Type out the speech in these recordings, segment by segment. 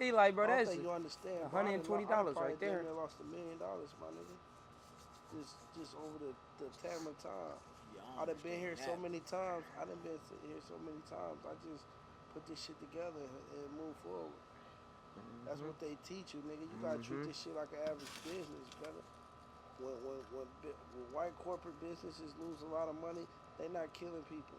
He like, bro, I don't that's think you understand. $120 right there. I lost $1 million, my nigga. Just over the time of time. Yeah, I done been here that. so many times. I just put this shit together and move forward. That's what they teach you, nigga. You gotta treat this shit like an average business, brother. When white corporate businesses lose a lot of money, they not killing people.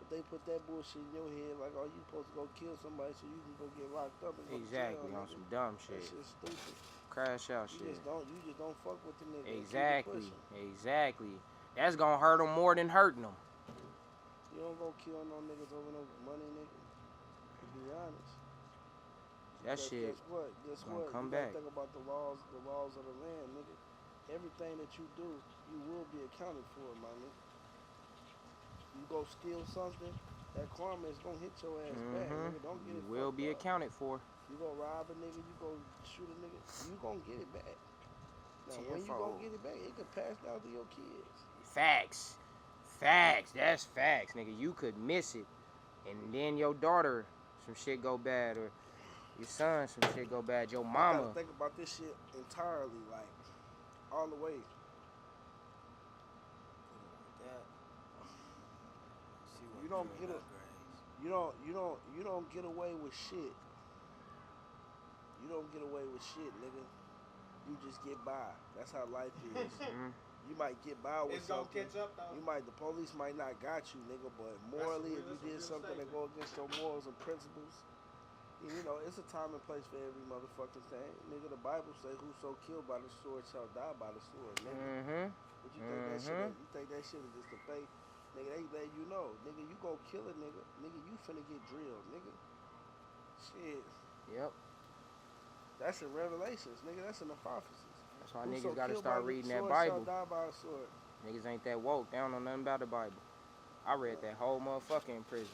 But they put that bullshit in your head like, oh, you supposed to go kill somebody so you can go get locked up and go Exactly, to jail, on nigga. some dumb shit. That shit's stupid. Crash out You shit. just don't fuck with the nigga. Exactly. That's gonna hurt them more than hurting them. You don't go kill no niggas over no money, nigga. To be honest. That shit Guess gonna what? come You back. gotta think about the laws of the land, nigga. Everything that you do, you will be accounted for, my nigga. You go steal something, that karma is gonna hit your ass back, nigga. Don't get it fucked up. You will be accounted for. You go rob a nigga, you go shoot a nigga, you gonna get it back. Now, when you gonna get it back, it could pass down to your kids. Facts. That's facts, nigga. You could miss it, and then your daughter, some shit go bad, or your son, some shit go bad. Your mama. I gotta think about this shit entirely, like all the way. You don't get it. You don't get away with shit. You don't get away with shit, nigga. You just get by. That's how life is. You might get by with something. It's gonna catch up, though. The police might not got you, nigga, but morally, if you did something that go against your morals and principles, you know, it's a time and place for every motherfucking thing. Nigga, the Bible say, whoso killed by the sword shall die by the sword, nigga. But you think that shit is just a fake? Nigga, they let you know. Nigga, you go kill a nigga. Nigga, you finna get drilled, nigga. Shit. Yep. That's in Revelations, nigga. That's in the prophecies. That's why niggas gotta start reading that Bible. Die by a sword. Niggas ain't that woke. They don't know nothing about the Bible. I read that whole motherfucker in prison.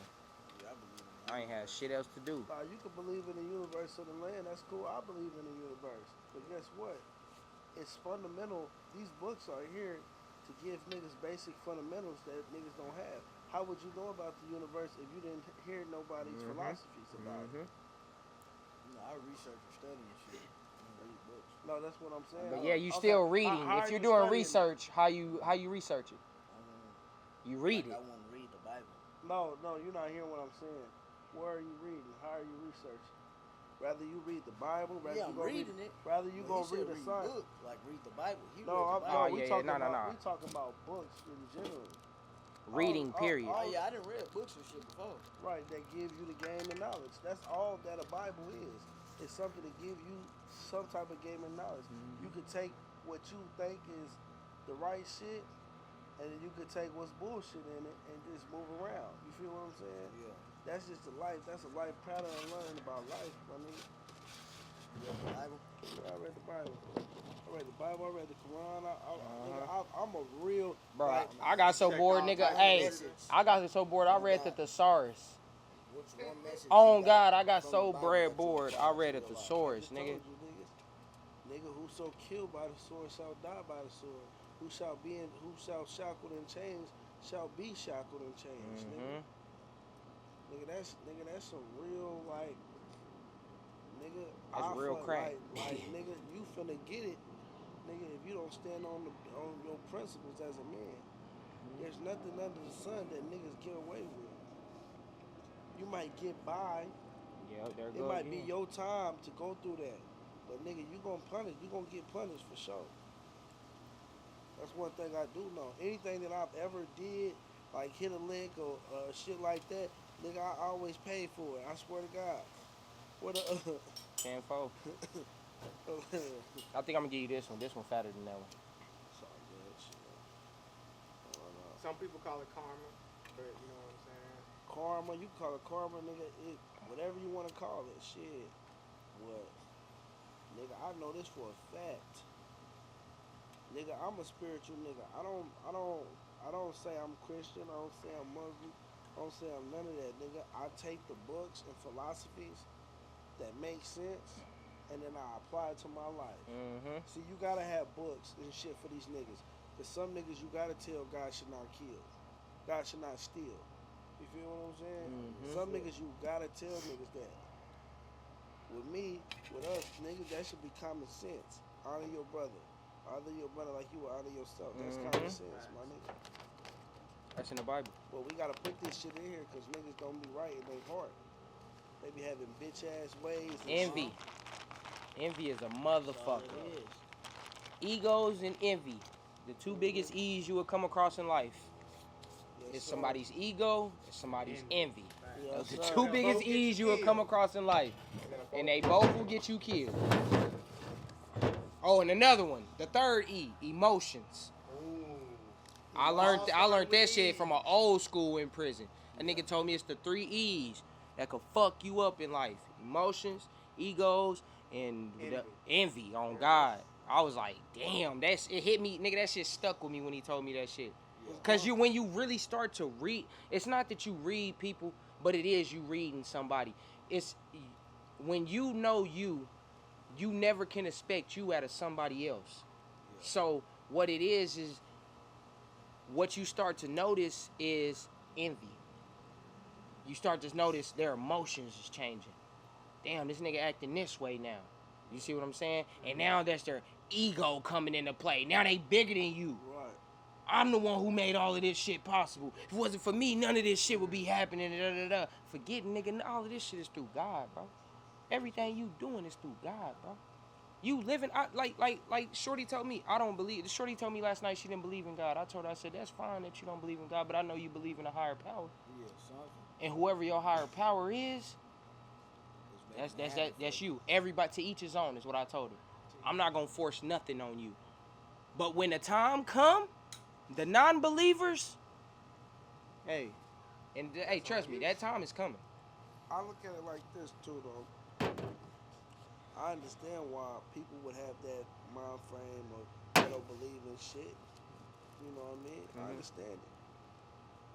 Yeah, I believe in I ain't had shit else to do. Nah, you can believe in the universe of the land. That's cool. I believe in the universe. But guess what? It's fundamental. These books are here to give niggas basic fundamentals that niggas don't have. How would you know about the universe if you didn't hear nobody's philosophies about it? You know, I research and study and shit. I read books. No, that's what I'm saying. But yeah, you still reading. If you're doing research, how you research it? You read it. I want to read the Bible. No, you're not hearing what I'm saying. Where are you reading? How are you researching? Rather you read the Bible, rather you go read it. Rather you go read the science. Like read the Bible. We talking about books in general. Reading, period. Oh yeah, I done read books and shit before. Right, that give you the game of knowledge. That's all that a Bible is. It's something to give you some type of game of knowledge. You could take what you think is the right shit, and then you could take what's bullshit in it and just move around. You feel what I'm saying? Yeah. That's just a life. That's a life pattern of learning about life, my nigga. You read the Bible? Yeah, I read the Bible. I read the Quran. I'm a real... Bro, like, I got so bored, nigga. Hey, I got so bored, I read the thesaurus. What's one message? Oh, God, I got so bored. I read a thesaurus, nigga. Nigga, whoso killed by the sword shall die by the sword. Who shall shackled and chains shall be shackled and chains, nigga. Nigga, that's some real, like, nigga. That's real crack. Like, nigga, you finna get it, nigga, if you don't stand on your principles as a man. There's nothing under the sun that niggas get away with. You might get by. Yeah, there it might be your time to go through that. But nigga, you gonna get punished for sure. That's one thing I do know. Anything that I've ever did, like hit a lick or shit like that, nigga, I always pay for it. I swear to God. What a 10-4. I think I'm gonna give you this one. This one fatter than that one. It's all good shit. Some people call it karma, but you know what I'm saying? Karma, you call it karma, nigga. Whatever you want to call it, shit. What? Nigga, I know this for a fact. Nigga, I'm a spiritual nigga. I don't say I'm Christian. I don't say I'm Muslim. I don't say I'm none of that, nigga. I take the books and philosophies that make sense, and then I apply it to my life. See, you gotta have books and shit for these niggas. Cause some niggas you gotta tell God should not kill. God should not steal. You feel what I'm saying? Some niggas you gotta tell niggas that. With me, with us niggas, that should be common sense. Honor your brother. Honor your brother like you would honor yourself. That's common sense, my nigga. That's in the Bible. But we gotta put this shit in here because niggas don't be right in their heart. They be having bitch ass ways. And Envy. shit. Envy is a That's motherfucker. all it is. Egos and envy. The two biggest E's you will come across in life. Yes, It's sir. somebody's ego and somebody's envy. Yes, Those are the sir. two biggest Both get E's you you will come killed. across in life. And they both will get you killed. Oh, and another one. The third E, emotions. Ooh. I learned that shit from an old school in prison. A nigga told me it's the 3 E's that could fuck you up in life. Emotions, egos, and envy on God. I was like, damn, it hit me, nigga, that shit stuck with me when he told me that shit. Cause when you really start to read, it's not that you read people, but it is you reading somebody. It's when you know you never can expect you out of somebody else. So what it is what you start to notice is envy. You start to notice their emotions is changing. Damn, this nigga acting this way now. You see what I'm saying? And now that's their ego coming into play. Now they bigger than you. Right. I'm the one who made all of this shit possible. If it wasn't for me, none of this shit would be happening. Forgetting, nigga, all of this shit is through God, bro. Everything you doing is through God, bro. You living, like Shorty told me, I don't believe. Shorty told me last night she didn't believe in God. I told her, I said, that's fine that you don't believe in God, but I know you believe in a higher power. Yeah, something. And whoever your higher power is, that's you. Everybody, to each his own is what I told her. I'm not gonna force nothing on you. But when the time come, the non-believers, hey, trust me, that time is coming. I look at it like this too, though. I understand why people would have that mind frame of they don't believe in shit. You know what I mean? I understand it.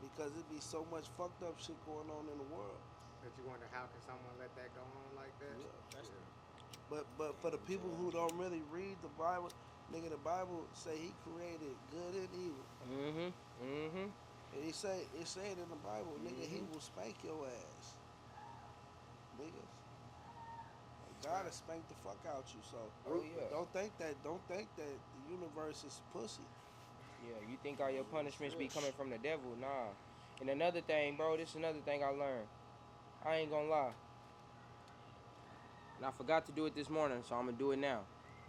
Because it be so much fucked up shit going on in the world. That you wonder how can someone let that go on like that? But for the people who don't really read the Bible, nigga, the Bible say he created good and evil. And it say it in the Bible, nigga, he will spank your ass. Niggas. God will spank the fuck out you. So don't think that the universe is pussy. Yeah, you think all your punishments be coming from the devil? Nah. And another thing, bro, this is another thing I learned. I ain't gonna lie. And I forgot to do it this morning, so I'm gonna do it now.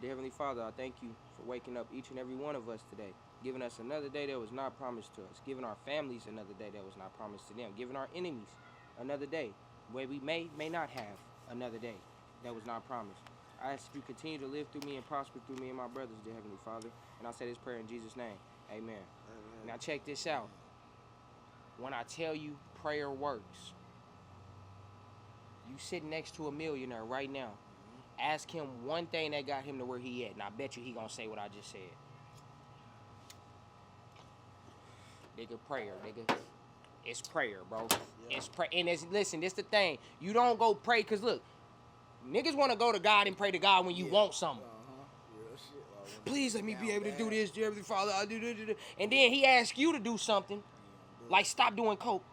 Dear Heavenly Father, I thank you for waking up each and every one of us today, giving us another day that was not promised to us, giving our families another day that was not promised to them, giving our enemies another day where we may not have another day that was not promised. I ask that you continue to live through me and prosper through me and my brothers, dear Heavenly Father. And I say this prayer in Jesus' name. Amen. Now check this out. When I tell you prayer works, you sitting next to a millionaire right now. Ask him one thing that got him to where he at, and I bet you he gonna say what I just said. Nigga, prayer, nigga. It's prayer, bro. Yeah. It's pray, and listen, this the thing. You don't go pray, cause look, niggas want to go to God and pray to God when you want something. Real shit. Please let me be able to do this, dear Heavenly Father. I do. And then he asks you to do something, like stop doing coke,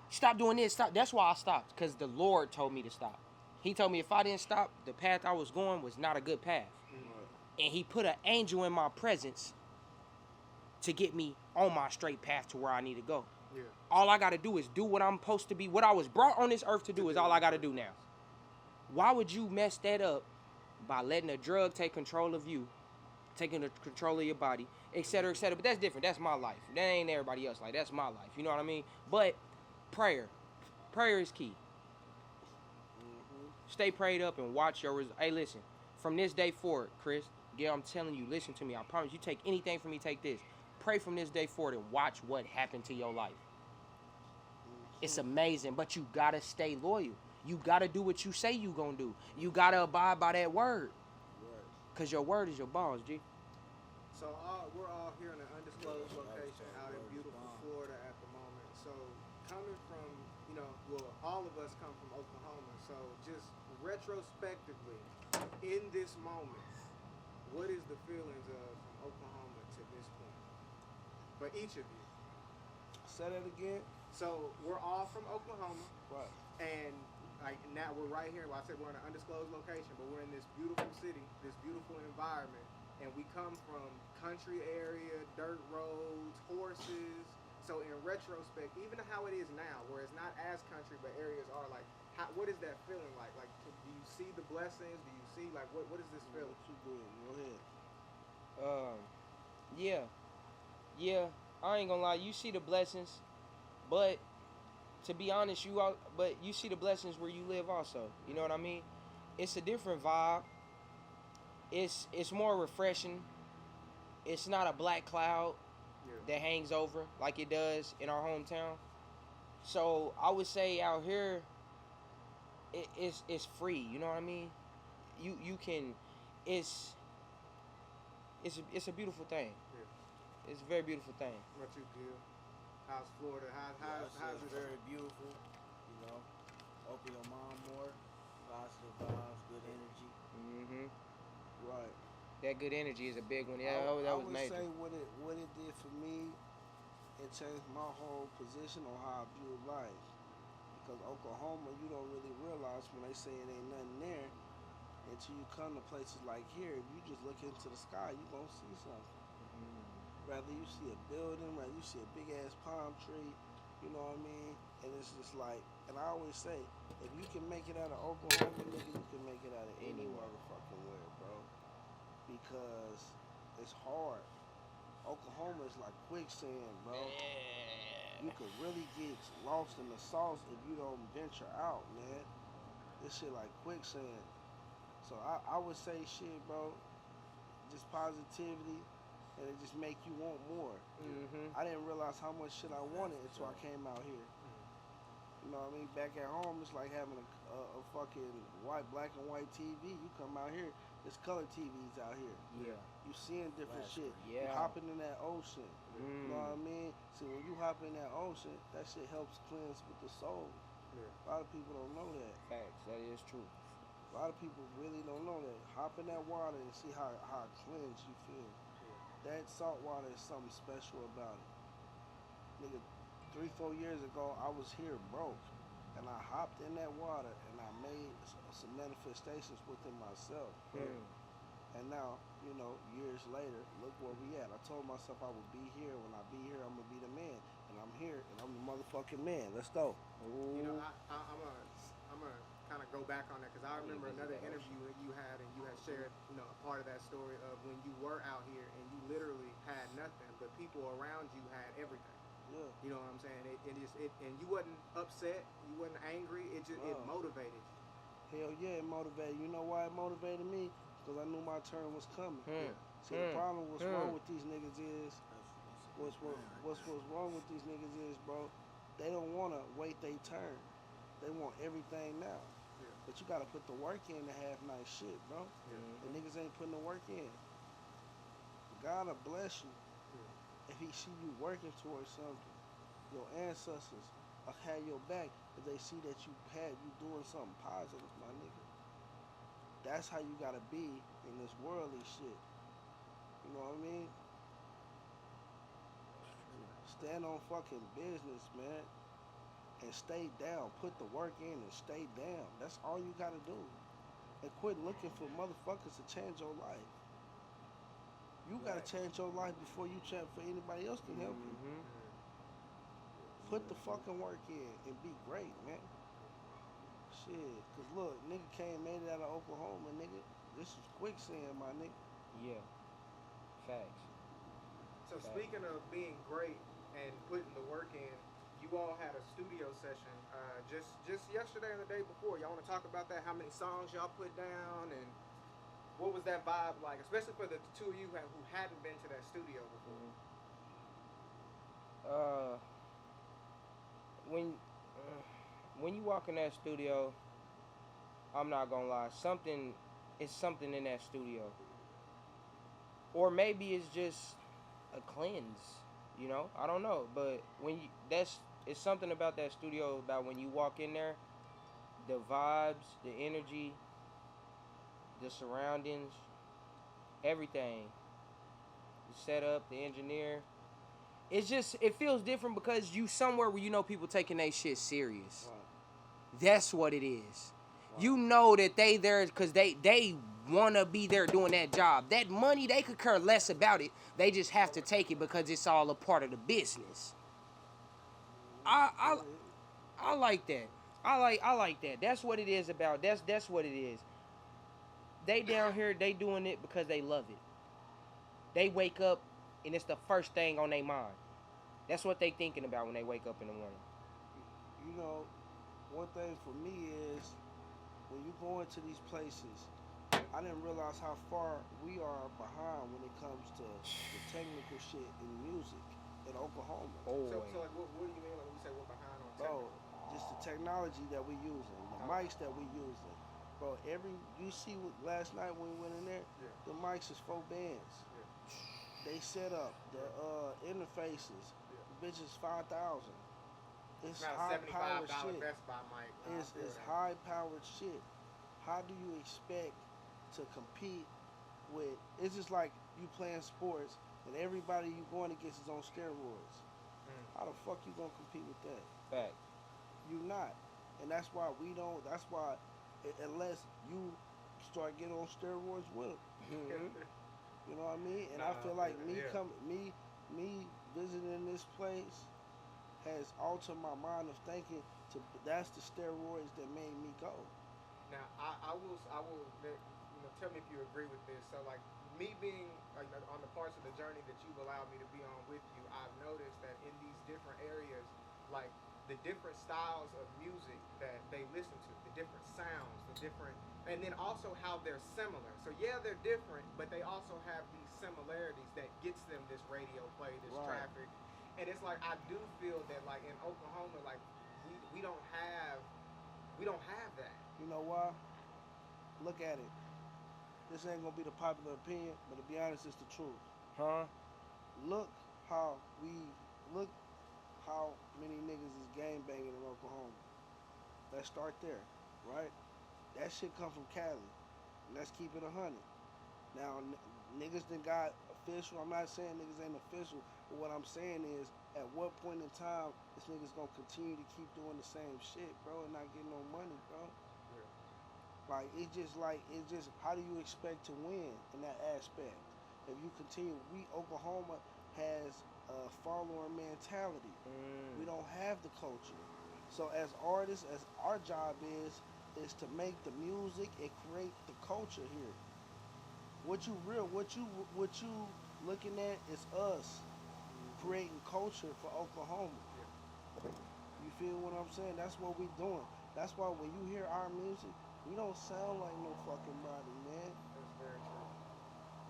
stop doing this, stop. That's why I stopped, cause the Lord told me to stop. He told me if I didn't stop, the path I was going was not a good path. And he put an angel in my presence to get me on my straight path to where I need to go. Yeah. All I got to do is do what I'm supposed to be. What I was brought on this earth to do is all I got to do now. Why would you mess that up by letting a drug take control of you, taking control of your body, et cetera, et cetera? But that's different. That's my life. That ain't everybody else. Like, that's my life. You know what I mean? But prayer is key. Stay prayed up and watch your results. Hey, listen, from this day forward, Chris, yeah, I'm telling you, listen to me. I promise you, take anything from me, take this. Pray from this day forward and watch what happened to your life. It's amazing, but you gotta stay loyal. You gotta do what you say you gonna do. You gotta abide by that word. Cause your word is your boss, G. So we're all here in an undisclosed location out in beautiful Florida at the moment. So coming from, all of us come from Oklahoma. So just retrospectively, in this moment, what is the feelings of from Oklahoma to this point? For each of you. Say that again. So we're all from Oklahoma. Right. And like now we're right here. Well, I said we're in an undisclosed location, but we're in this beautiful city, this beautiful environment, and we come from country area, dirt roads, horses. So in retrospect, even how it is now, where it's not as country, but areas are like, what is that feeling like? Like, do you see the blessings? Do you see like what is this feeling? What you doing? Go ahead. Yeah, yeah. I ain't gonna lie. You see the blessings, but to be honest, but you see the blessings where you live also. You know what I mean? It's a different vibe. It's more refreshing. It's not a black cloud Yeah. that hangs over like it does in our hometown. So I would say out here, it's free. You know what I mean? You can, it's it's a beautiful thing. Yeah. It's a very beautiful thing. What you Gil? How's Florida? How's it's it? very beautiful. You know, open your mind more. Positive vibes, good energy. Hmm. Right. That good energy is a big one. Yeah, I that was would major. say what it did for me, it changed my whole position on how I view life. Because Oklahoma, you don't really realize when they say it ain't nothing there until you come to places like here. If you just look into the sky, you gonna see something. Rather you see a building, rather you see a big ass palm tree, you know what I mean? And it's just like, and I always say, if you can make it out of Oklahoma, nigga, you can make it out of any Anywhere. motherfucking where, bro. Because it's hard. Oklahoma is like quicksand, bro. You could really get lost in the sauce if you don't venture out, man. This shit like quicksand. So I would say shit, bro, just positivity, and it just make you want more. Hmm. I didn't realize how much shit I wanted until I came out here. You know what I mean? Back at home, it's like having a fucking black and white TV. You come out here, there's color TVs out here. Yeah. You seeing different shit. You Yeah. hopping in that ocean. You know what I Mm. mean? See, when you hop in that ocean, that shit helps cleanse with the soul. Yeah. A lot of people don't know that. Facts. That is true. A lot of people really don't know that. Hop in that water and see how cleansed you feel. That salt water is something special about it. Nigga, 3-4 years ago, I was here broke. And I hopped in that water and I made some manifestations within myself. Mm. And now, you know, years later, look where we at. I told myself I would be here. When I be here, I'm going to be the man. And I'm here, and I'm the motherfucking man. Let's go. You know, Ooh. I'm gonna kind of go back on that because I remember another interview that you had, and you had shared, you know, a part of that story of when you were out here and you literally had nothing, but people around you had everything. Yeah. You know what I'm saying? And you wasn't upset, you wasn't angry. It just it No. motivated you. Hell yeah, it motivated. You know why it motivated me? Because I knew my turn was coming. Hmm. See, the problem what's Hmm. wrong with these niggas is, That's what's wrong with these niggas is, bro, they don't want to wait their turn. They want everything now. Yeah. But you got to put the work in to have nice shit, bro. Yeah. The niggas ain't putting the work in. God will bless you if he see you working towards something. Your ancestors will have your back if they see that you doing something positive, my nigga. That's how you gotta be in this worldly shit. You know what I mean? Stand on fucking business, man. And stay down. Put the work in and stay down. That's all you gotta do. And quit looking for motherfuckers to change your life. You gotta change your life before you change for anybody else can help you. Mhm. Put the fucking work in and be great, man. Shit, cause look, nigga made it out of Oklahoma, nigga. This is quicksand, my nigga. Yeah. Facts. So speaking of being great and putting the work in, you all had a studio session just yesterday and the day before. Y'all want to talk about that? How many songs y'all put down, and what was that vibe like, especially for the two of you who hadn't been to that studio before? Uh, when when you walk in that studio, I'm not gonna lie, it's something in that studio, or maybe it's just a cleanse. You know, I don't know, but it's something about that studio about when you walk in there, the vibes, the energy, the surroundings, everything, the setup, the engineer. It feels different because you somewhere where you know people taking their shit serious. Right. That's what it is. You know that they there because they want to be there doing that job. That money, they could care less about it. They just have to take it because it's all a part of the business. I I like that. I like that. That's what it is about. That's what it is. They down here, they doing it because they love it. They wake up and it's the first thing on their mind. That's what they thinking about when they wake up in the morning. You know, one thing for me is when you go into these places, I didn't realize how far we are behind when it comes to the technical shit in music in Oklahoma. Boy. So like, what do you mean when you say we're behind on Bro, technical? just the technology that we using, the mics that we using. Bro, you see what last night when we went in there, Yeah. the mics is 4 bands. Yeah. They set up the interfaces. Yeah. The bitch is 5,000. It's Not a high powered $75 shit. Best Buy mic. Nah, I It's feel that. high powered shit. How do you expect to compete with? It's just like you playing sports and everybody you going against is on steroids. How the fuck you gonna compete with that? Fact. You not, and that's why we don't. That's why unless you start getting on steroids with them, Mhm. you know what I mean. And Nah, I feel like yeah. me visiting this place has altered my mind of thinking. That's the steroids that made me go. Now, I will tell me if you agree with this. So like me being like on the parts of the journey that you've allowed me to be on with you, I've noticed that in these different areas, like the different styles of music that they listen to, the different sounds, the different, and then also how they're similar. So yeah, they're different, but they also have these similarities that gets them this radio play, this Right. traffic, and it's like I do feel that like in Oklahoma, like we don't have that. You know why? Look at it. This ain't gonna be the popular opinion, but to be honest, it's the truth. Huh? Look how we look how many niggas is gang banging in Oklahoma. Let's start there, right? That shit come from Cali. Let's keep it 100. Now, niggas done got official. I'm not saying niggas ain't official, but what I'm saying is, at what point in time this niggas gonna continue to keep doing the same shit, bro, and not getting no money, bro? It's just how do you expect to win in that aspect? If you continue, Oklahoma has a follower mentality. We Mm. don't have the culture. So as artists, as our job is to make the music and create the culture here. What you looking at is us creating culture for Oklahoma. You feel what I'm saying? That's what we doing. That's why when you hear our music, we don't sound like no fucking body, man. That's very true.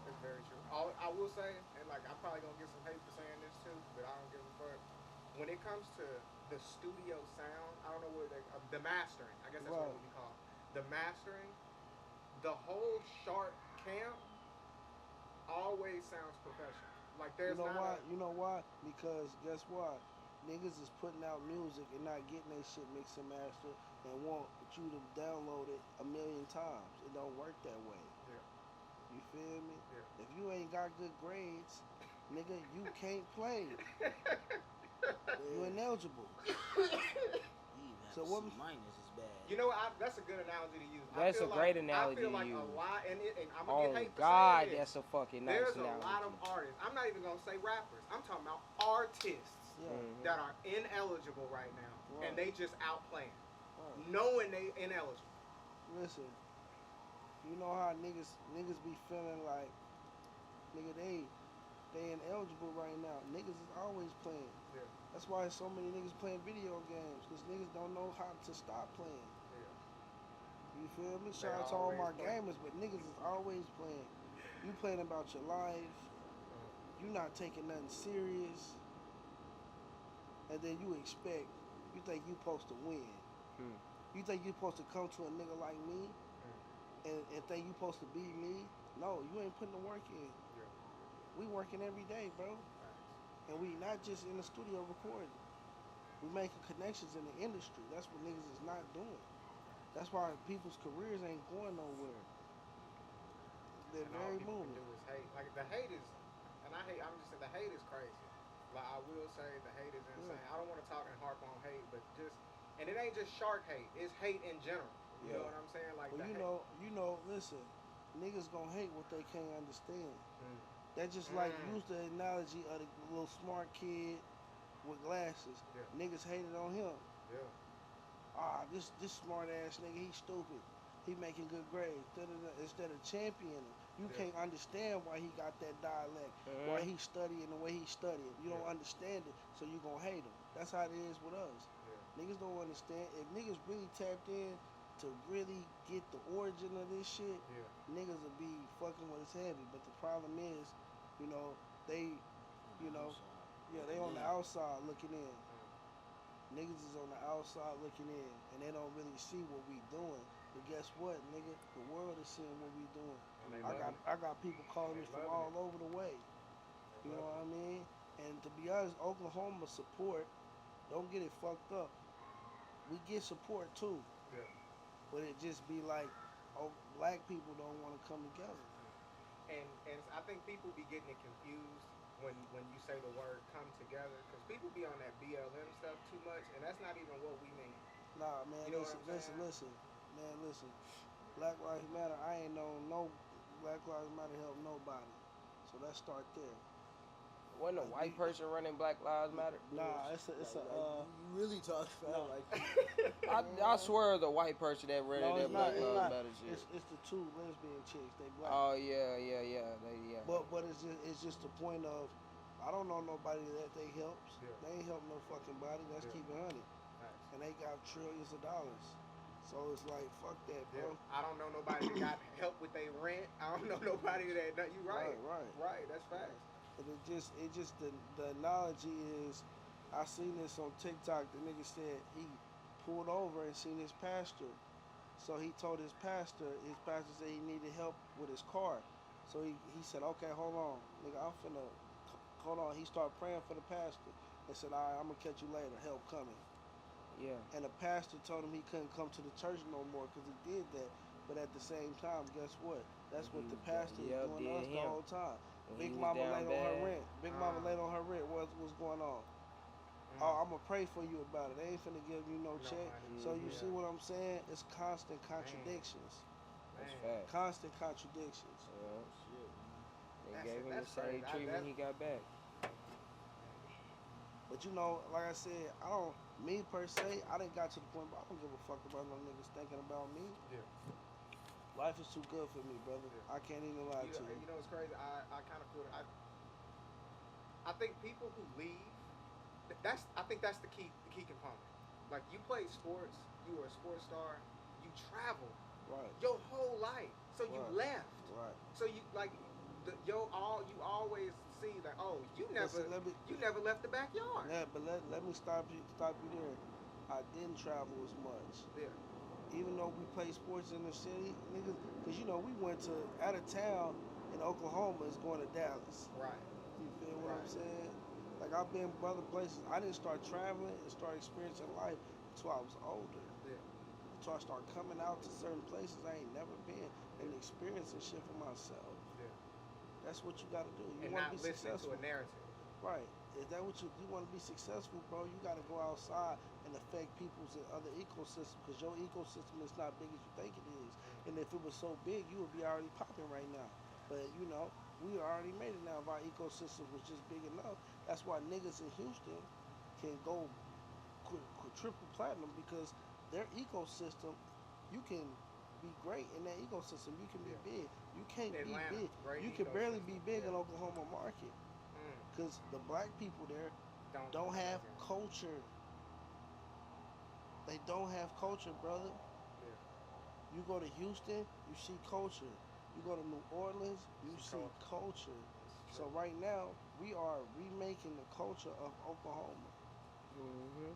That's very true. All I will say, and like I'm probably gonna get some hate for saying this too, but I don't give a fuck. When it comes to the studio sound, I don't know what the mastering. I guess that's what it Right. would be called. The mastering, the whole Sharp camp always sounds professional. Like You there's know not why? a You know why? Because guess what? Niggas is putting out music and not getting their shit mixed and mastered and want you to download it a million times. It don't work that way. yeah You feel me? yeah. If you ain't got good grades, nigga, you can't play. You ineligible. You even have So to what? see minus is bad. You know, that's a good analogy to use. That's a great analogy I feel to like a use. lot, and I'm gonna Oh get hate for God, saying this. that's a fucking nice There's analogy. a lot of artists. I'm not even gonna say rappers. I'm talking about artists Yeah. Mhm. that are ineligible right now, Right. and they just outplaying, Right. knowing they ineligible. Listen, you know how niggas be feeling like nigga they ineligible right now. Niggas is always playing. Yeah, That's why so many niggas playing video games because niggas don't know how to stop playing. yeah. You feel me? They Shout out to all always my playing. gamers, but niggas is always playing. You playing about your life. You not taking nothing serious, and then you think you supposed to win. Hmm. You think you supposed to come to a nigga like me and think you supposed to beat me? No, you ain't putting the work in. Yeah. We working every day, bro, and we not just in the studio recording. We making connections in the industry. That's what niggas is not doing. That's why people's careers ain't going nowhere. They're And all very people can moving. do is hate. Like the hate is, and I hate. I'm just saying the hate is crazy. Like I will say the hate is Yeah. insane. I don't want to talk and harp on hate, but just And it ain't just shark hate; it's hate in general. You Yeah. know what I'm saying? Like Well, the listen, niggas gonna hate what they can't understand. Mm. That just like Mm. use the analogy of the little smart kid with glasses. Yeah. Niggas hated on him. Yeah. This smart ass nigga, he stupid. He making good grades. Da-da-da. Instead of championing him, you Yeah. can't understand why he got that dialect, why he studying the way he studying. You don't Yeah. understand it, so you gonna hate him. That's how it is with us. Yeah. Niggas don't understand. If niggas really tapped in to really get the origin of this shit, Yeah. niggas would be fucking with us heavy. But the problem is, you know, they, you know, yeah, they on the outside looking in. Niggas is on the outside looking in, and they don't really see what we doing. But guess what, nigga? The world is seeing what we doing. And they I loving got people calling me They from loving all it. over the way. They You know loving what I mean? And to be honest, Oklahoma support, don't get it fucked up. We get support too, it. Yeah. but it just be like, oh, black people don't want to come together. And I think people be getting it confused when you say the word come together because people be on that BLM stuff too much, and that's not even what we mean. Nah, man, You know listen, what I'm saying? man, listen. Black Lives Matter. I ain't known no Black Lives Matter help nobody. So let's start there. Wasn't a Like white person running Black Lives Matter? nah, You really talk about no, like I swear it was a white person that ran no, that it's not. Black It's Lives not. Matter shit. It's the two lesbian chicks. They black. Oh yeah, yeah, yeah. Yeah. But it's just the point of I don't know nobody that they helps. Yeah. They ain't help no fucking body. That's Yeah. keeping honey, Nice. and they got trillions of dollars. So it's like fuck that, Yeah. bro. I don't know nobody that got help with their rent. I don't know nobody that. No, you right. Right. Right. That's facts. And it just the analogy is, I seen this on TikTok. The nigga said he pulled over and seen his pastor. So he told his pastor said he needed help with his car. So he said, okay, hold on, nigga, I'm finna, hold on. He started praying for the pastor and said, all right, I'm gonna catch you later, help coming. Yeah. And the pastor told him he couldn't come to the church no more because he did that. But at the same time, guess what? That's what the pastor is doing to us the whole time. When he Big was Mama down laid on her bad. rent. Big Mama laid on her rent. What's going on? Oh, I'm gonna pray for you about it. They ain't finna give you no check. money. So you Mhm. see what I'm saying? It's constant contradictions. That's Man. fact. Constant contradictions. Yeah. shit. They That's gave it. him the That's same crazy. treatment he got back. But you know, like I said, I don't. Me per se, I didn't got to the point. But I don't give a fuck about no niggas thinking about me. Yeah. Life is too good for me, brother. Yeah. I can't even lie to you. You know, it's crazy. I kind of feel. I think people who leave. I think that's the key component. Like you play sports, you were a sports star, you travel Right. your whole life, so you Right. left. Right. So you like you always see that you never Listen, you never left the backyard. yeah, but let me stop you there. I didn't travel as much. Yeah, Even though we play sports in the city, niggas, because you know we went to out of town in Oklahoma is going to Dallas. right, You feel what I'm right. saying? Like I've been other places. I didn't start traveling and start experiencing life until I was older. Yeah, Until I start coming out to certain places I ain't never been and yeah, experiencing shit for myself. yeah. That's what you got to do. You And want to not be listening successful, to a narrative. right? Is that what you want to be successful, bro? You got to go outside and affect people's and other ecosystems because your ecosystem is not big as you think it is. And if it was so big, you would be already popping right now. But you know, we already made it now. If our ecosystem was just big enough, that's why niggas in Houston can go triple platinum because their ecosystem, you can be great in that ecosystem. You can be Yeah. big. You can't be Atlanta, big. great You can barely be ecosystem. big in Yeah. Oklahoma market because the black people there don't come have back in. culture. They don't have culture, brother. Yeah. You go to Houston, you see culture. You go to New Orleans, you See see culture. It's So true. right now, we are remaking the culture of Oklahoma. Mhm.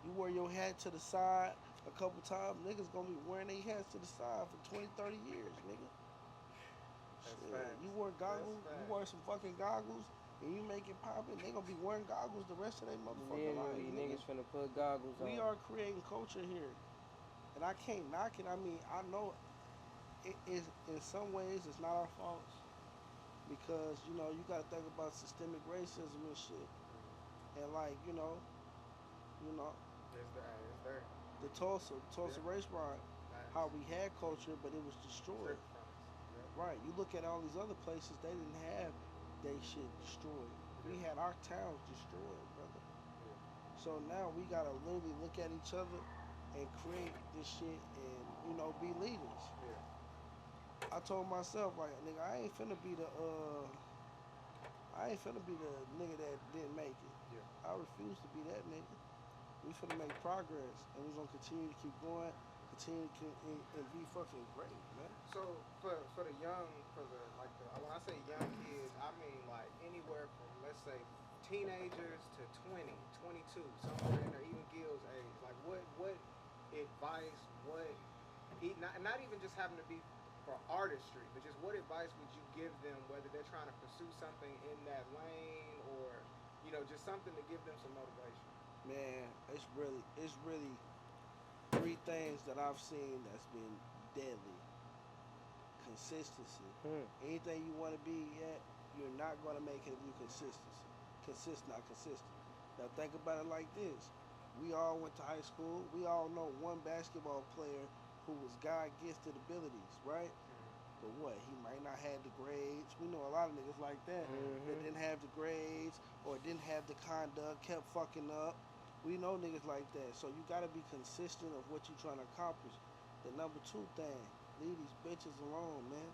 You wear your hat to the side a couple times, niggas gonna be wearing their hats to the side for 20, 30 years, nigga. That's Shit, facts. you wear That's goggles, you wear facts. some fucking goggles, and you make it poppin', they gonna be wearing goggles the rest of their motherfucking life, Literally, nigga. niggas finna put goggles on. We are creating culture here. And I can't knock it. I mean, I know it is in some ways it's not our faults because you know you got to think about systemic racism and shit. And like you know, It's there. The Tulsa Yeah. race ride, Facts. how we had culture, but it was destroyed. Stripped from us. Yep. Right. You look at all these other places, they didn't have they shit destroyed. We Yeah. had our towns destroyed, brother. Yeah. So now we gotta literally look at each other and create this shit and, be leaders. Yeah. I told myself, like, nigga, I ain't finna be the nigga that didn't make it. Yeah. I refuse to be that nigga. We finna make progress, and we gonna continue to keep going, continue to and be fucking great, man. So for the young, for the like the when I say young kids, I mean like anywhere from let's say teenagers to 20, 22, somewhere in there, even Gil's age. Like what advice, not even just having to be for artistry, but just what advice would you give them, whether they're trying to pursue something in that lane or just something to give them some motivation. Man, it's really three things that I've seen that's been deadly. Consistency. Hmm. Anything you want to be at, you're not gonna make it if you not consistent. Now think about it like this: we all went to high school. We all know one basketball player who was God gifted abilities, right? But what? He might not have the grades. We know a lot of niggas like that Mm-hmm. didn't have the grades or didn't have the conduct, kept fucking up. We know niggas like that. So you gotta be consistent of what you're trying to accomplish. The number two thing, leave these bitches alone, man.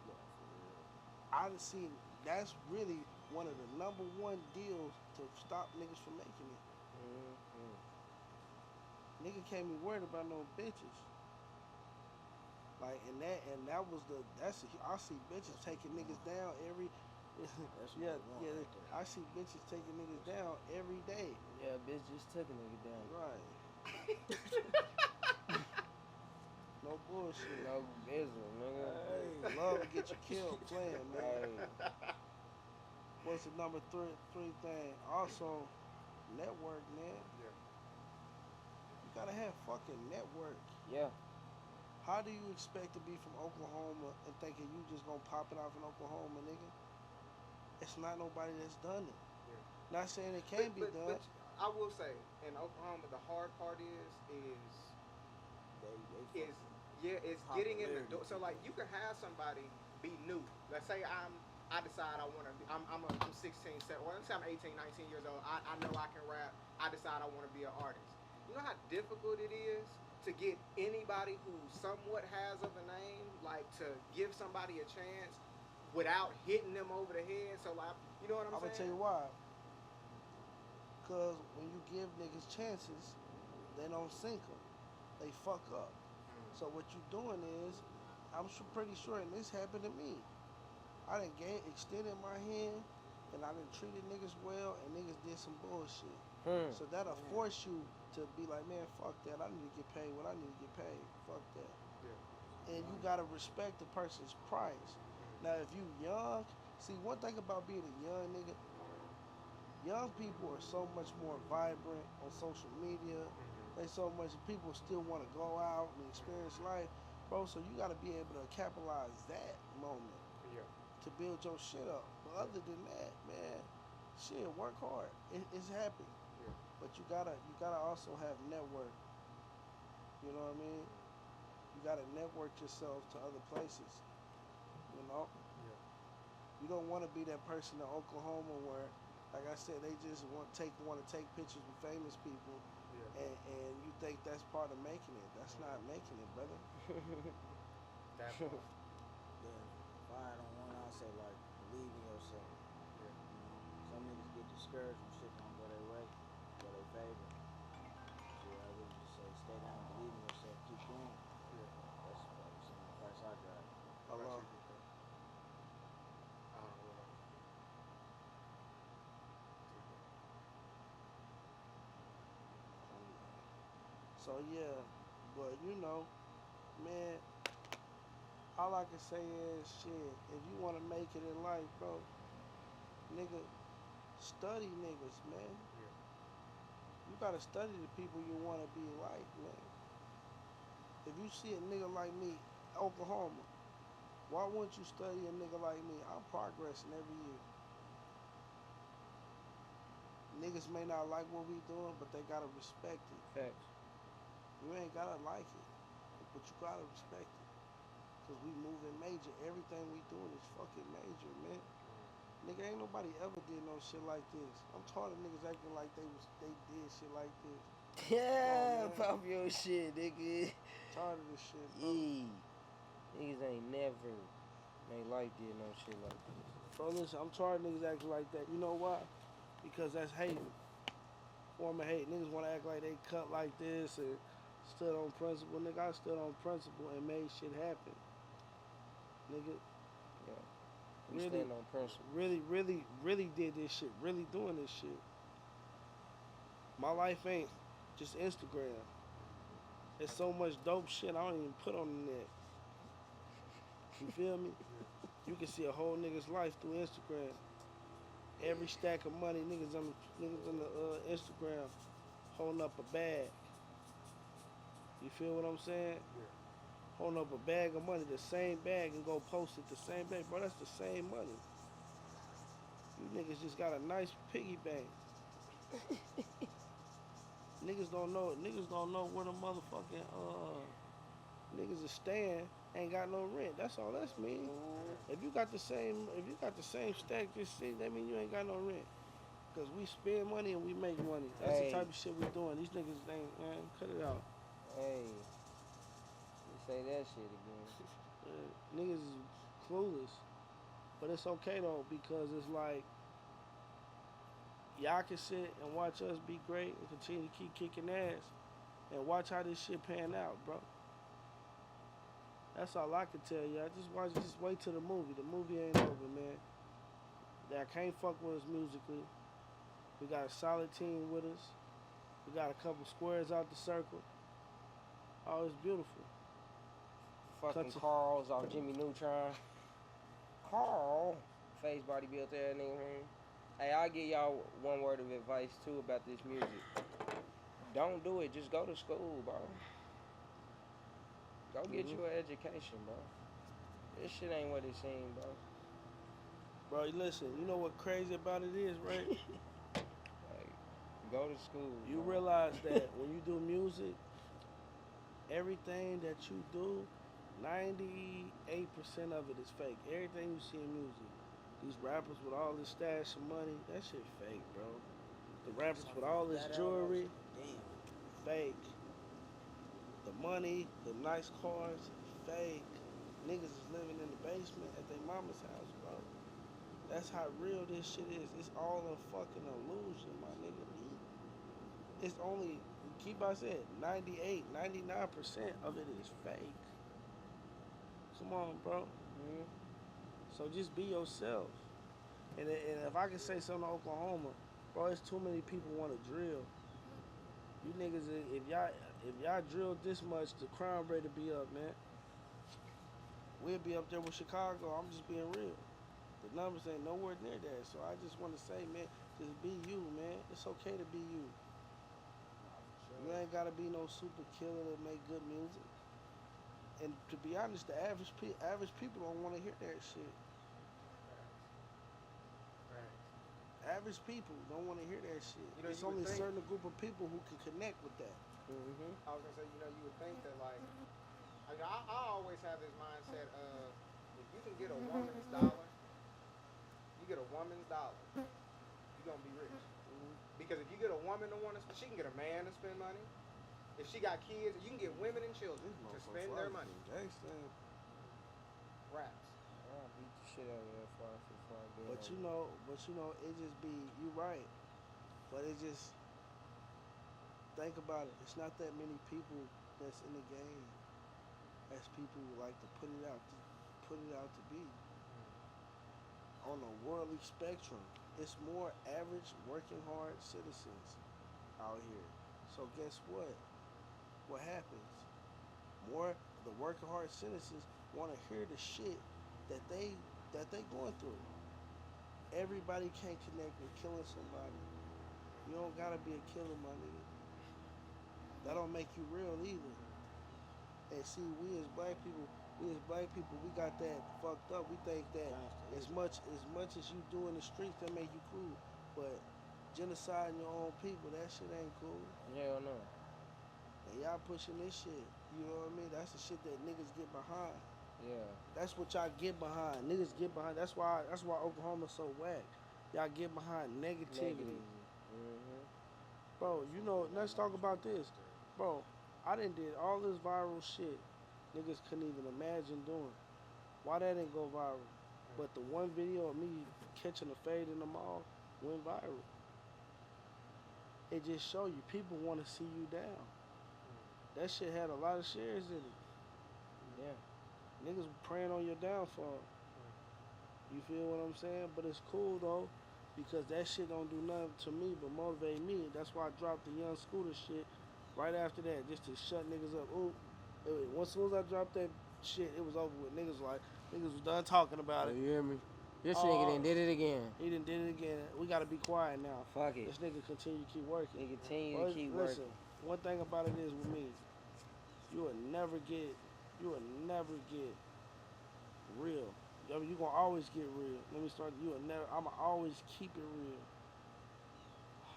Yeah, for real. I done seen that's really one of the number one deals to stop niggas from making it. Mm-hmm. Nigga can't be worried about no bitches. Like and that was the that's the, I see bitches That's what taking you niggas want. down every That's what yeah you want yeah right there. I see bitches taking niggas down every day. Yeah, bitch just took a nigga down. Right. No bullshit. No bizzle, nigga. Hey, love to get you killed playing, man. Hey. What's the number three thing? Also, network, man. Yeah. You gotta have fucking network. Yeah. How do you expect to be from Oklahoma and thinking you just gonna pop it off in Oklahoma, nigga? It's not nobody that's done it. Yeah. Not saying it But can't be but done. but I will say in Oklahoma the hard part is They yeah, it's getting in the popularity door. So like you can have somebody be new. Let's say I decide I want to be I'm 16, 7, well, let's say I'm 18, 19 years old. I know I can rap. I decide I want to be an artist. You know how difficult it is to get anybody who somewhat has of a name, like to give somebody a chance without hitting them over the head. So like, you know what I'm I'm gonna tell saying? you why. Cause when you give niggas chances, they don't sink them. They fuck up. So what you doing is, pretty sure, and this happened to me. I done extended my hand, and I done treated niggas well, and niggas did some bullshit. Hmm. So that'll Man. force you to be like, man, fuck that. I need to get paid what I need to get paid. Fuck that. Yeah. And you gotta respect the person's price. Now, if you young, see one thing about being a young nigga, young people are so much more vibrant on social media. They so much people still want to go out and experience life, bro. So you got to be able to capitalize that moment Yeah. to build your shit up. But other than that, man, shit, work hard. It's happy, Yeah. but you gotta also have network. You know what I mean? You gotta network yourself to other places. You know, Yeah. you don't want to be that person in Oklahoma where, like I said, they just want to take pictures with famous people, Yeah. and you think that's part of making it. That's not making it, brother. That part. Then if I don't want, I say like believe in yourself. Yeah. You know, some niggas get discouraged when shit don't go their way, go their favor. So I really just say stay down, believe in yourself, keep going. Yeah. That's some advice I got. How about Allah. you, Rico? What else? So yeah, but man, all I can say is shit. If you want to make it in life, bro, nigga, study niggas, man. Yeah. You gotta study the people you want to be like, man. If you see a nigga like me, Oklahoma, why wouldn't you study a nigga like me? I'm progressing every year. Niggas may not like what we doing, but they gotta respect it. Facts. You ain't gotta like it, but you gotta respect it. Cause we moving major. Everything we doing is fucking major, man. Nigga, ain't nobody ever did no shit like this. I'm tired of niggas acting like they did shit like this. Yeah, man. pop your shit, nigga. Tired of this shit, bro. Yeah. Niggas ain't never in their life did no shit like this. Bro, listen, I'm tired of niggas acting like that. You know why? Because that's hating. Form of hate. Niggas wanna act like they cut like this and stood on principle. Nigga, I stood on principle and made shit happen. Nigga, Yeah. We really, stand on principle. really did this shit. Really doing this shit. My life ain't just Instagram. There's so much dope shit I don't even put on the net. You feel me? You can see a whole nigga's life through Instagram. Every stack of money, niggas on the Instagram holding up a bag. You feel what I'm saying? Holding up a bag of money, the same bag, and go post it the same bag. Bro, that's the same money. You niggas just got a nice piggy bank. Niggas don't know where the motherfucking niggas is staying. Ain't got no rent. That's all that's mean. If you got the same stack, just see that mean you ain't got no rent. Cause we spend money and we make money. That's Hey. the type of shit we doing. These niggas ain't, man, cut it out. Hey. You say that shit again. Niggas is clueless. But it's okay though, because it's like y'all can sit and watch us be great and continue to keep kicking ass and watch how this shit pan out, bro. That's all I can tell y'all. Just wait till the movie. The movie ain't over, man. That can't fuck with us musically. We got a solid team with us. We got a couple squares out the circle. Oh, it's beautiful. Fucking Carl's off Jimmy Neutron. Carl. Face body built there, nigga. Hey, I'll give y'all one word of advice too about this music. Don't do it. Just go to school, bro. Go get you an education, bro. This shit ain't what it seems, bro. Bro, listen, you know what crazy about it is, right? Like, go to school. You bro. realize that when you do music, everything that you do, 98% of it is fake. Everything you see in music. These rappers with all this stash of money, that shit fake, bro. The rappers with all this jewelry, fake. The money, the nice cars, fake. Niggas is living in the basement at their mama's house, bro. That's how real this shit is. It's all a fucking illusion, my nigga. It's only, keep I said, 98, 99% of it is fake. Come on, bro. Mm-hmm. So just be yourself. And if I can say something to Oklahoma, bro, it's too many people want to drill. You niggas, if y'all drill this much, the crime rate will be up, man. We'll be up there with Chicago. I'm just being real. The numbers ain't nowhere near that. So I just want to say, man, just be you, man. It's okay to be you. You ain't gotta be no super killer to make good music. And to be honest, the average people don't want to hear that shit. Average people don't want to hear that shit. You know, It's you only a would think- certain group of people who can connect with that. Mm-hmm. I was gonna say, you know, you would think that like, I always have this mindset of if you can get a woman's dollar, you get a woman's dollar, you're gonna be rich. Because if you get a woman to want to, she can get a man to spend money. If she got kids, you can get women and children to spend their money. Gangsta. Raps. I'll beat the shit out of that before I get But you know, it just be, you right. But it just, think about it. It's not that many people that's in the game as people like to put it out to be. On a worldly spectrum, it's more average working hard citizens out here. So guess what? What happens? More the working hard citizens want to hear the shit that they going through. Everybody can't connect with killing somebody. You don't gotta be a killer, my nigga. That don't make you real either. And see, we as black people, we got that fucked up. We think that as much as you do in the streets, that make you cool. But genociding your own people. That shit ain't cool. Hell no. And y'all pushing this shit. You know what I mean? That's the shit that niggas get behind. Yeah. That's what y'all get behind. Niggas get behind. That's why Oklahoma's so whack. Y'all get behind negativity. Mm-hmm. Bro, you know, let's talk about this. Bro, I done did all this viral shit niggas couldn't even imagine doing. Why that didn't go viral? But the one video of me catching a fade in the mall went viral. It just show you people want to see you down. That shit had a lot of shares in it. Yeah. Niggas praying on your downfall. You feel what I'm saying? But it's cool though, because that shit don't do nothing to me but motivate me. That's why I dropped the Young Scooter shit right after that, just to shut niggas up. Ooh, as soon as I dropped that shit, it was over with. Niggas was done talking about it. You hear me? This nigga done did it again. He done did it again. We gotta be quiet now. Fuck it. This nigga continue to keep working. He continue to keep listen, working. one thing about it is with me, you will never get real. I mean, you gonna always get real. Let me start. I'ma always keep it real.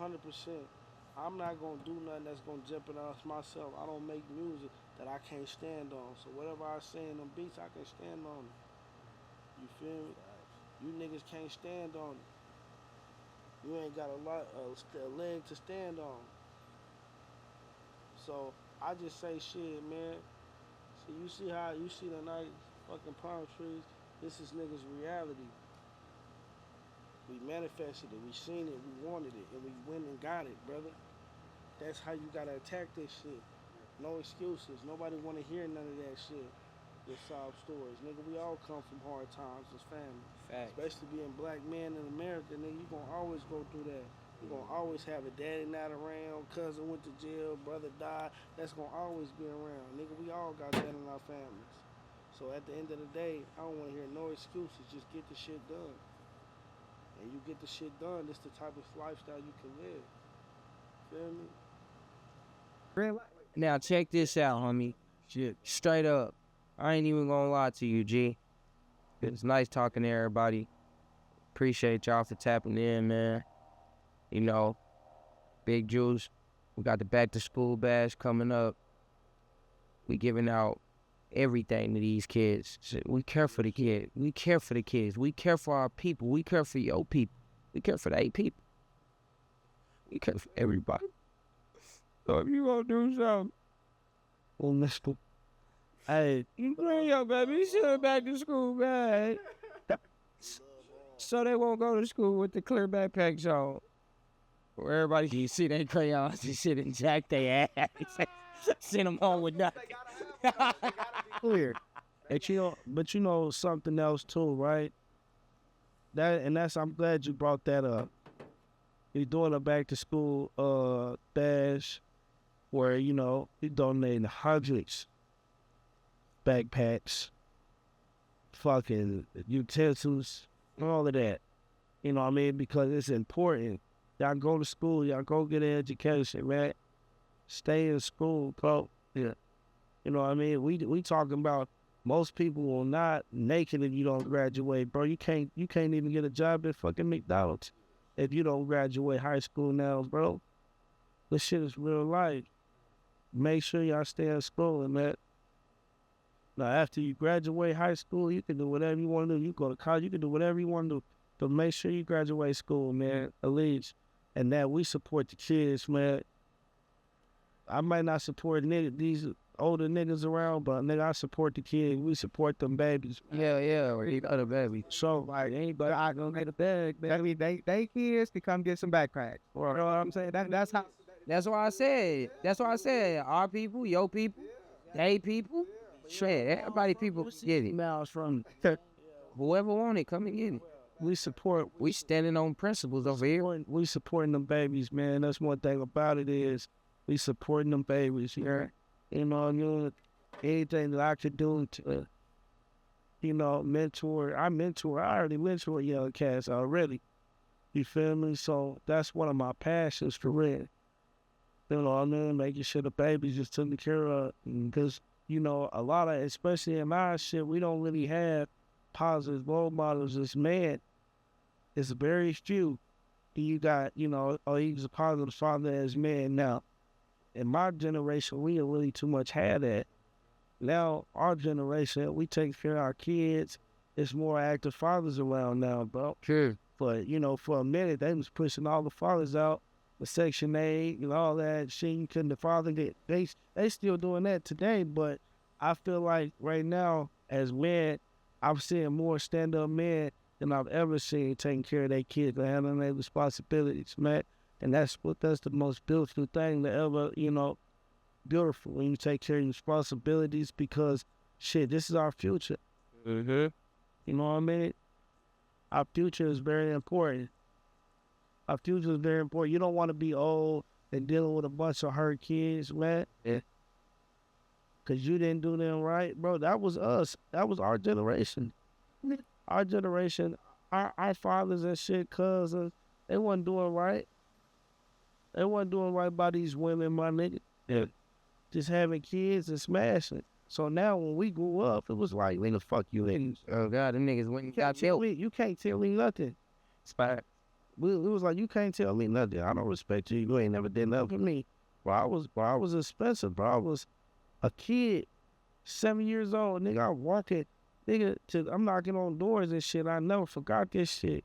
100%. I'm not gonna do nothing that's gonna jeopardize myself. I don't make music that I can't stand on. So whatever I say in them beats, I can stand on it. You feel me? You niggas can't stand on it. You ain't got a leg to stand on. So I just say shit, man. See, you see the nice fucking palm trees. This is niggas' reality. We manifested it, we seen it, we wanted it, and we went and got it, brother. That's how you gotta attack this shit. No excuses. Nobody wanna hear none of that shit. Just sob stories. Nigga, we all come from hard times as family. Facts. Especially being black men in America, nigga, you gonna always go through that. You gonna always have a daddy not around, cousin went to jail, brother died. That's gonna always be around. Nigga, we all got that in our families. So at the end of the day, I don't wanna hear no excuses. Just get the shit done. And you get the shit done, this the type of lifestyle you can live. Feel me? Now check this out, homie. Shit, straight up. I ain't even gonna lie to you, G. It's nice talking to everybody. Appreciate y'all for tapping in, man. You know, Big Juice, we got the back to school bash coming up. We giving out everything to these kids. We care for the kids. We care for the kids. We care for our people. We care for your people. We care for the 8 people. We care for everybody. So if you gonna do something, well, let's go. Hey, you bring your baby son back to school, man. So they won't go to school with the clear backpacks on. Where everybody can see their crayons and shit and jack their ass. Send them home with nothing. clear. But you know something else too, right? I'm glad you brought that up. You're doing a back to school bash where, you know, you're donating hundreds backpacks, fucking utensils, all of that. You know what I mean? Because it's important. Y'all go to school, y'all go get an education, man. Stay in school, bro. Yeah. You know what I mean? We talking about most people will not make it if you don't graduate, bro. You can't even get a job at fucking McDonald's if you don't graduate high school now, bro. This shit is real life. Make sure y'all stay in school, and man. Now, after you graduate high school, you can do whatever you want to do. You go to college, you can do whatever you want to do. But make sure you graduate school, man, at least. And that we support the kids, man. I might not support these older niggas around, but nigga, I support the kids. We support them babies. Yeah, we got a baby. So, like, But I gonna get a bag. I mean, they kids can come get some backpacks. You know what I'm saying? That's how. That's why I said. Our people, your people, they people. Shit, everybody people get it. emails from Whoever want it, come and get it. We standing on principles over here. We supporting them babies, man. That's one thing about it is we supporting them babies here. You know, anything that I could do to, you know, mentor. I already mentor young cats already. You feel me? So that's one of my passions for real. You know what I mean? Making sure the babies just taken care of. Because, you know, a lot of, especially in my shit, we don't really have positive role models as men. It's very few. you got, you know, oh, he's a positive father as man now. In my generation, we didn't really too much have that. Now, our generation, we take care of our kids. It's more active fathers around now, bro. Sure. But, you know, for a minute, they was pushing all the fathers out with Section 8 and all that shit. You couldn't the father get, they still doing that today, but I feel like right now, as men, I'm seeing more stand-up men than I've ever seen taking care of their kids and handling their responsibilities, man. And that's the most beautiful thing to ever, you know, beautiful when you take care of your responsibilities because, shit, this is our future. Mm-hmm. You know what I mean? Our future is very important. Our future is very important. You don't want to be old and dealing with a bunch of hurt kids, man. Yeah. Because you didn't do them right, bro. That was us. That was our generation. Our generation, our fathers and shit, cousins, they wasn't doing right. They wasn't doing right by these women, my nigga. Yeah. Just having kids and smashing. So now when we grew up, it was like, nigga, fuck you niggas. Oh God, them niggas went and got built. You can't tell me nothing. Spot. It was like, you can't tell me nothing. I don't respect you. You ain't never did nothing for me. Bro, I was expensive, bro. I was a kid, 7 years old, nigga. I walking, nigga, I'm knocking on doors and shit. I never forgot this shit.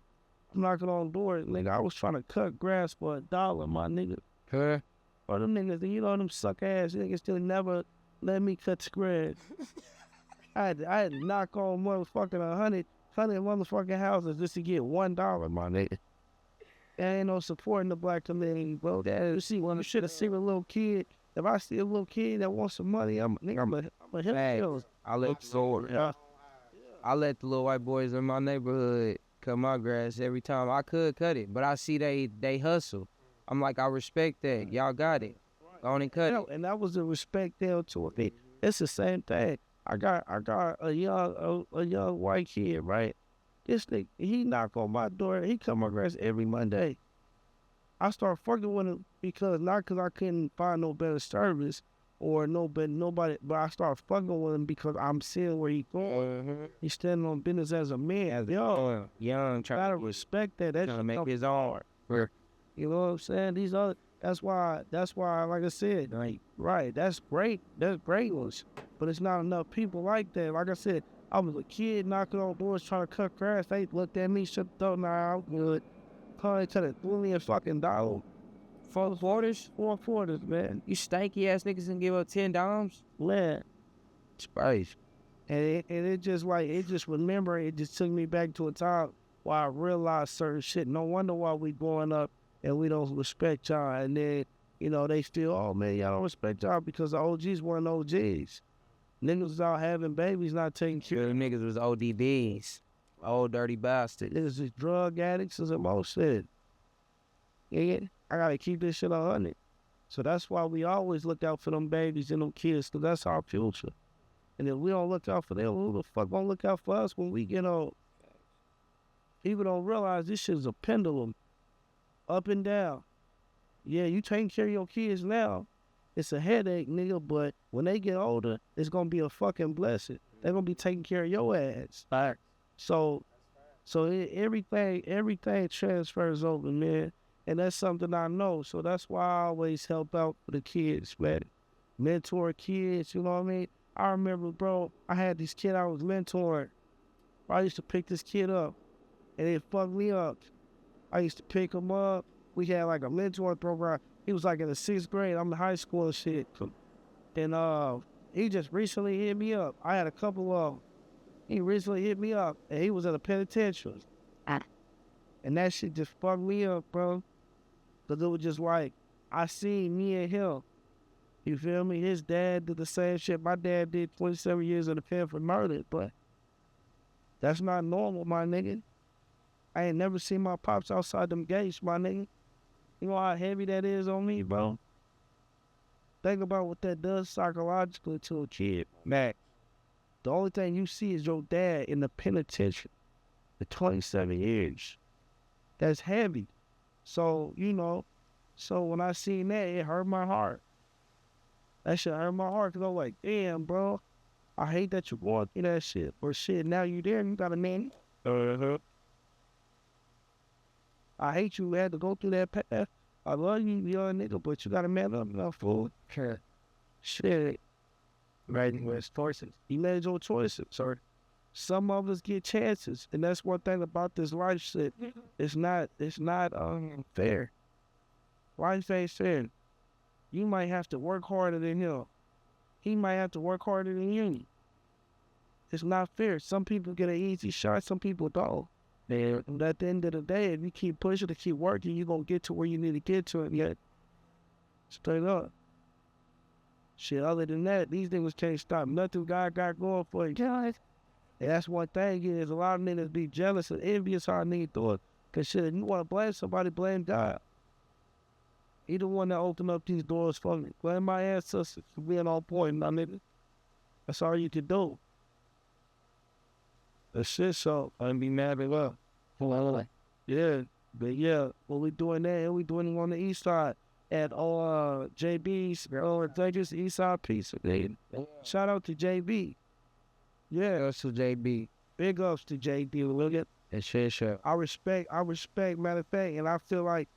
I'm knocking on doors, nigga. I was trying to cut grass for $1, my nigga. Huh? Or them niggas, you know, them suck ass niggas still never let me cut the grass. I had to knock on motherfucking 100 motherfucking houses just to get $1, my nigga. There ain't no support in the black community, bro. That you see, when I should have seen a little kid. If I see a little kid that wants some money, I'm a help him. I let the little white boys in my neighborhood cut my grass every time I could cut it, but I see they hustle. I'm like, I respect that. Y'all got it. Go on and cut it. And that was the respect there to it. It's the same thing. I got a young white kid, right? This nigga, he knock on my door. He cut my grass every Monday. I start fucking with him not because I couldn't find no better service or nobody, but I start fucking with him because I'm seeing where he going. Mm-hmm. He's standing on business as a man. Young, trying to respect that. That's trying to make his own. You know what I'm saying? That's why, like I said, like, right, that's great ones. But it's not enough people like that. Like I said, I was a kid knocking on doors trying to cut grass. They looked at me, shut the door, nah, I'm good. Probably could have threw me a fucking $1. 4 quarters? 4 quarters, man. You stanky ass niggas can give up $10? Man. Spice. And it just remember, it just took me back to a time where I realized certain shit. No wonder why we growing up and we don't respect y'all. And then, you know, they feel, oh man, y'all don't respect y'all because the OGs weren't OGs. Niggas was out having babies, not taking care. Them niggas was ODBs. Old dirty bastards. Niggas is drug addicts and some old shit. Yeah, I gotta keep this shit 100. So that's why we always look out for them babies and them kids, because that's our future. And if we don't look out for them, who the fuck gonna look out for us when we get old? People don't realize this shit is a pendulum. Up and down. Yeah, you taking care of your kids now. It's a headache, nigga, but when they get older, it's gonna be a fucking blessing. They're gonna be taking care of your ass. Fact. So everything transfers over, man. And that's something I know. So that's why I always help out for the kids, man. Mentor kids, you know what I mean? I remember, bro, I had this kid I was mentoring. I used to pick this kid up, and it fucked me up. I used to pick him up. We had like a mentoring program. He was like in the 6th grade. I'm in high school and shit. And he just recently hit me up. I had a couple of them. He recently hit me up, and he was at a penitentiary. And that shit just fucked me up, bro. Because it was just like, I seen me and him. You feel me? His dad did the same shit. My dad did 27 years in the pen for murder, but that's not normal, my nigga. I ain't never seen my pops outside them gates, my nigga. You know how heavy that is on me, bro? Think about what that does psychologically to a kid, man. The only thing you see is your dad in the penitentiary for 27 years. That's heavy. So, you know, when I seen that, it hurt my heart. That shit hurt my heart because I'm like, damn, bro, I hate that you're going through that shit. Or shit, now you there and you got a man. I hate you had to go through that path. I love you, young nigga, but you gotta man up enough fool. Shit. Right, with choices. You made your choices, sir. Some of us get chances, and that's one thing about this life shit. It's not fair. Life ain't fair. You might have to work harder than him. He might have to work harder than you. It's not fair. Some people get an easy shot, some people don't. And at the end of the day, if you keep pushing and keep working, you're going to get to where you need to get to. And yet, straight up. Shit, other than that, these niggas can't stop nothing God got going for you. And that's one thing is a lot of niggas be jealous and envious how a nigga do it. Because shit, if you want to blame somebody, blame God. He the one that opened up these doors for me. Blame my ancestors for being on point, my nigga. That's all you can do. That's shit, so I'd be mad at us. Yeah, but yeah, what we doing there, we doing it on the east side at JB's, Vegas East Side Pizza. Shout out to JB. Yeah, That's to JB. big ups to JB. Look at And shit. I respect, matter of fact, and I feel like,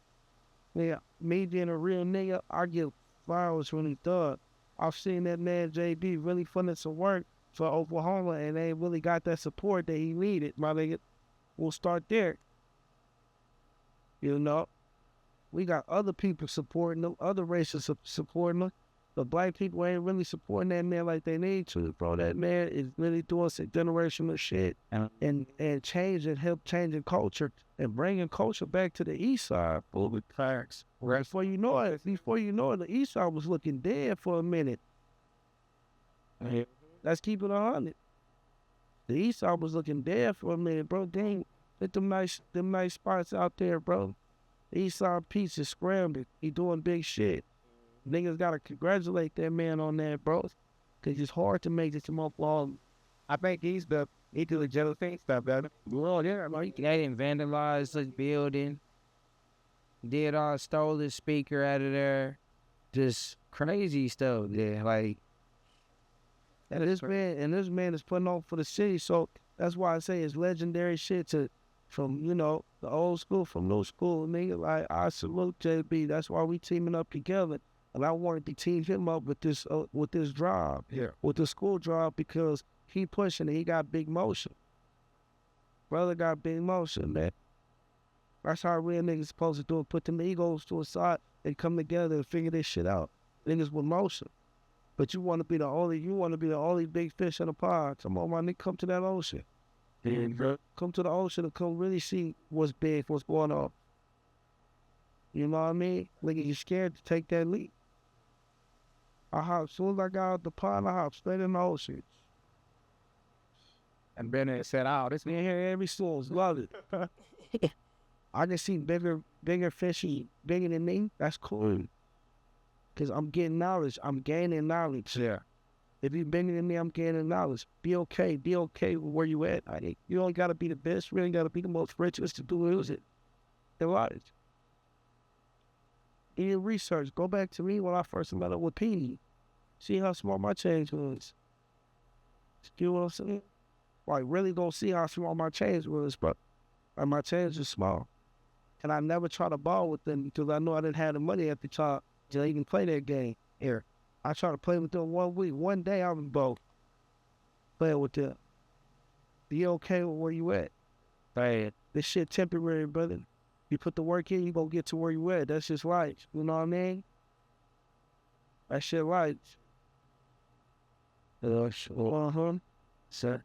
yeah, me being a real nigga, I give flowers when he does. I've seen that man JB really putting some work for Oklahoma, and they really got that support that he needed. My nigga, we'll start there. You know, we got other people supporting them, other races supporting them. The black people ain't really supporting that man like they need to, bro. That man is really doing some generational shit and help changing culture and bringing culture back to the east side. Full with facts. Right. Before you know it, the east side was looking dead for a minute. Yeah. Let's keep it 100. The east side was looking dead for a minute, bro. Dang, let them nice spots out there, bro. The east side piece is scrambling. He doing big shit. Niggas gotta congratulate that man on that, bro. Cause it's hard to make this more long. I think he do the jealous thing stuff, better. Well, yeah, like They didn't vandalize the building. Stole the speaker out of there. Just crazy stuff, yeah. Like, and this man is putting on for the city. So that's why I say it's legendary shit from the old school, from new school, nigga. Like, I salute JB. That's why we teaming up together. And I wanted to team him up with this drive, with the school drive, because he pushing it. He got big motion. Brother got big motion, man. That's how real niggas supposed to do it. Put them egos to a side and come together and figure this shit out. Niggas with motion. But you want to be the only big fish in the pond. Come on, my nigga, come to that ocean. Come to the ocean and come really see what's big, what's going on. You know what I mean? Nigga, you scared to take that leap. As soon as I got out the pond, I hop straight in the ocean. and Bennett said, "Oh, this Me here every source, love it." I can see bigger fishy, bigger than me. That's cool. Cause I'm getting knowledge. I'm gaining knowledge. Yeah. If you're bigger than me, I'm gaining knowledge. Be okay. Be okay with where you at. You don't gotta be the best. You ain't gotta be the most richest to do it. In life. In research, go back to me when I first met up with Petey. See how small my change was. You know what I'm saying? Like, really go see how small my change was, but my change is small. And I never try to ball with them because I know I didn't have the money at the time to even play that game here. I try to play with them 1 week. One day I was both playing with them. Be okay with where you at. Bad. This shit temporary, brother. You put the work in, you gonna get to where you at. That's just life. You know what I mean? That shit life. So,